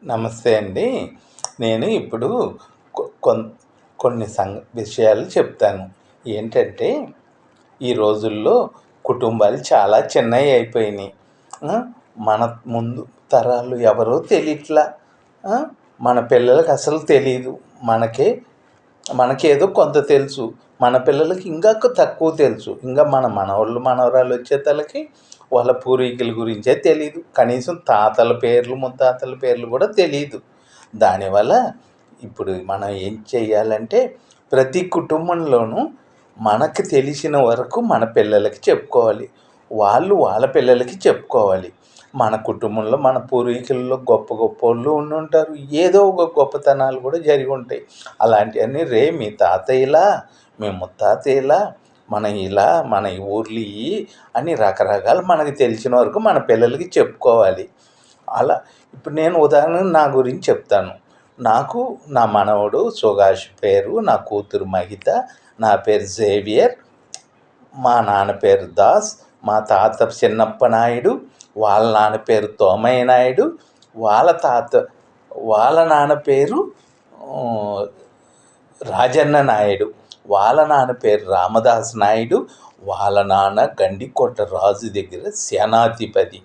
నమస్తే అండి. నేను ఇప్పుడు కొ కొన్ కొన్ని విషయాలు చెప్తాను. ఏంటంటే, ఈ రోజుల్లో కుటుంబాలు చాలా చిన్నవి అయిపోయినాయి. ఆ! మన ముందు తరాలు ఎవరో తెలియట్లా. ఆ! మన పిల్లలకి అసలు తెలీదు. మనకే మనకేదో కొంత తెలుసు. మన పిల్లలకి ఇంకా తక్కువ తెలుసు. ఇంకా మన మనవళ్ళు, మనవరాళ్ళు వచ్చేతలకి వాళ్ళ పూర్వీకుల గురించే తెలీదు. కనీసం తాతల పేర్లు, ముత్తాతల పేర్లు కూడా తెలీదు. దానివల్ల ఇప్పుడు మనం ఏం చేయాలంటే, ప్రతి కుటుంబంలోనూ మనకు తెలిసిన వరకు మన పిల్లలకి చెప్పుకోవాలి. వాళ్ళు వాళ్ళ పిల్లలకి చెప్పుకోవాలి. మన కుటుంబంలో మన పూర్వీకుల్లో గొప్ప గొప్పోళ్ళు ఉండుంటారు. ఏదో ఒక గొప్పతనాలు కూడా జరిగి ఉంటాయి. అలాంటివన్నీ మీ తాతయ్య ఇలా, మీ ముత్తాతయ్య ఇలా, మన ఈ ఊర్లు ఇయి అని రకరకాలు మనకు తెలిసిన వరకు మన పిల్లలకి చెప్పుకోవాలి. అలా ఇప్పుడు నేను ఉదాహరణకు నా గురించి చెప్తాను. నాకు నా మనవడు సుభాష్ పేరు, నా కూతురు మహిత, నా పేరు జేవియర్, మా నాన్న పేరు దాస్, మా తాత చిన్నప్ప నాయుడు, వాళ్ళ నాన్న పేరు తోమయ్య నాయుడు, వాళ్ళ నాన్న పేరు రాజన్న నాయుడు, వాళ్ళ నాన్న పేరు రామదాస్ నాయుడు, వాళ్ళ నాన్న గండికోట రాజు దగ్గర సేనాధిపతి.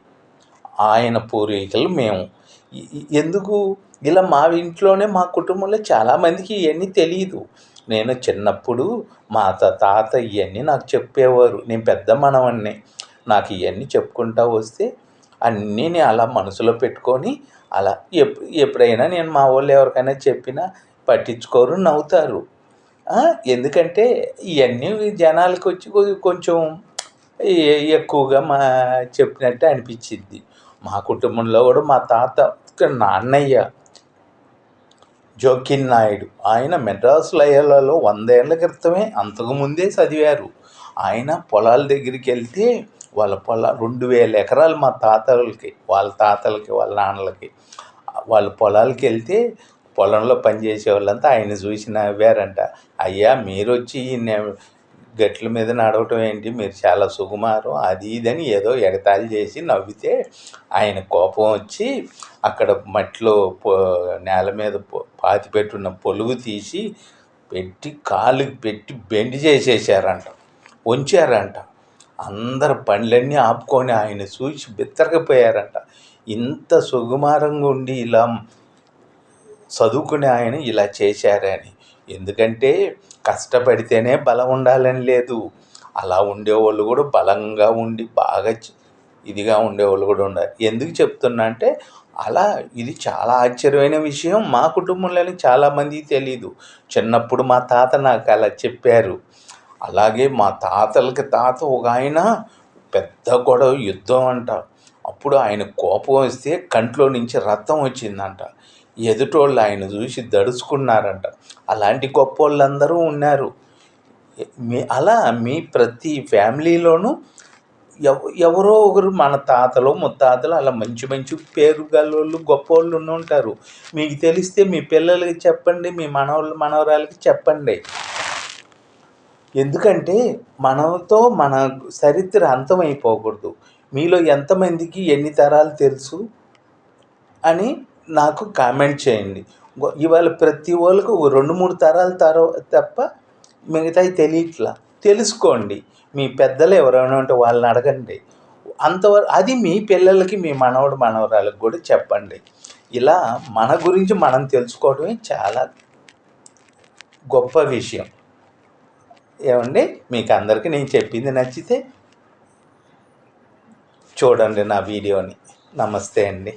ఆయన పూర్వీకులు మేము. ఎందుకు ఇలా మా ఇంట్లోనే మా కుటుంబంలో చాలామందికి ఇవన్నీ తెలియదు. నేను చిన్నప్పుడు మా తాత ఇవన్నీ నాకు చెప్పేవారు. నేను పెద్ద మనవణ్ణి. నాకు ఇవన్నీ చెప్పుకుంటూ వస్తే అన్నీ నేను అలా మనసులో పెట్టుకొని అలా ఎప్పుడైనా నేను మా వాళ్ళు ఎవరికైనా చెప్పినా పట్టించుకోరు, నవ్వుతారు. ఎందుకంటే ఇవన్నీ జనాలకు వచ్చి కొంచెం ఎక్కువగా చెప్పినట్టు అనిపించింది. మా కుటుంబంలో కూడా మా తాత నాన్నయ్య జోకిన్ నాయుడు, ఆయన మెడ్రాస్ లయోలాలో 100 ఏళ్ల క్రితమే అంతకుముందే చదివారు. ఆయన పొలాల దగ్గరికి వెళ్తే వాళ్ళ 2000 ఎకరాలు మా తాతలకి, వాళ్ళ తాతలకి, వాళ్ళ నాన్నలకి, వాళ్ళ పొలాలకి వెళ్తే పొలంలో పనిచేసే వాళ్ళంతా ఆయన చూసి నవ్వారంట. అయ్యా, మీరు వచ్చి గట్ల మీద నడవటం ఏంటి, మీరు చాలా సుకుమారం, అది ఇదని ఏదో ఎగతాళి చేసి నవ్వితే ఆయన కోపం వచ్చి అక్కడ మట్టిలో నేల మీద పాతిపెట్టున్న పొలుగు తీసి కాలుకి పెట్టి బెండి చేసేసారంట, వంచారంట. అందరు పనులన్నీ ఆపుకొని ఆయన చూసి బిత్తరకపోయారంట. ఇంత సుకుమారంగా ఉండి ఇలా చదువుకునే ఆయన ఇలా చేశారని. ఎందుకంటే కష్టపడితేనే బలం ఉండాలని లేదు. అలా ఉండేవాళ్ళు కూడా బలంగా ఉండి బాగా ఇదిగా ఉండేవాళ్ళు కూడా ఉన్నారు. ఎందుకు చెప్తున్నా అంటే, అలా ఇది చాలా ఆశ్చర్యమైన విషయం. మా కుటుంబంలోనే చాలామందికి తెలీదు. చిన్నప్పుడు మా తాత నాకు అలా చెప్పారు. అలాగే మా తాతలకి తాత ఒక ఆయన పెద్ద గొడవ, యుద్ధం అంట. అప్పుడు ఆయన కోపం వస్తే కంట్లో నుంచి రక్తం వచ్చిందంట. ఎదుటోళ్ళు ఆయన చూసి దడుచుకున్నారంట. అలాంటి గొప్ప వాళ్ళందరూ ఉన్నారు. అలా మీ ప్రతి ఫ్యామిలీలోనూ ఎవరో ఒకరు మన తాతలు ముత్తాతలు అలా మంచి మంచి పేరు గలవాళ్ళు, గొప్పవాళ్ళు ఉంటారు. మీకు తెలిస్తే మీ పిల్లలకి చెప్పండి, మీ మనవరాలకి చెప్పండి. ఎందుకంటే మనతో మన చరిత్ర అంతమైపోకూడదు. మీలో ఎంతమందికి ఎన్ని తరాలు తెలుసు అని నాకు కామెంట్ చేయండి. ఇవాళ ప్రతి వాళ్ళకు 2-3 తరాలు తప్ప మిగతావి తెలియట్లా. తెలుసుకోండి. మీ పెద్దలు ఎవరైనా ఉంటే వాళ్ళని అడగండి. అంతవరకు అది మీ పిల్లలకి, మీ మనవరాలకు కూడా చెప్పండి. ఇలా మన గురించి మనం తెలుసుకోవడమే చాలా గొప్ప విషయం. ఏమండి, మీకు అందరికీ నేను చెప్పింది నచ్చితే చూడండి నా వీడియోని. నమస్తే అండి.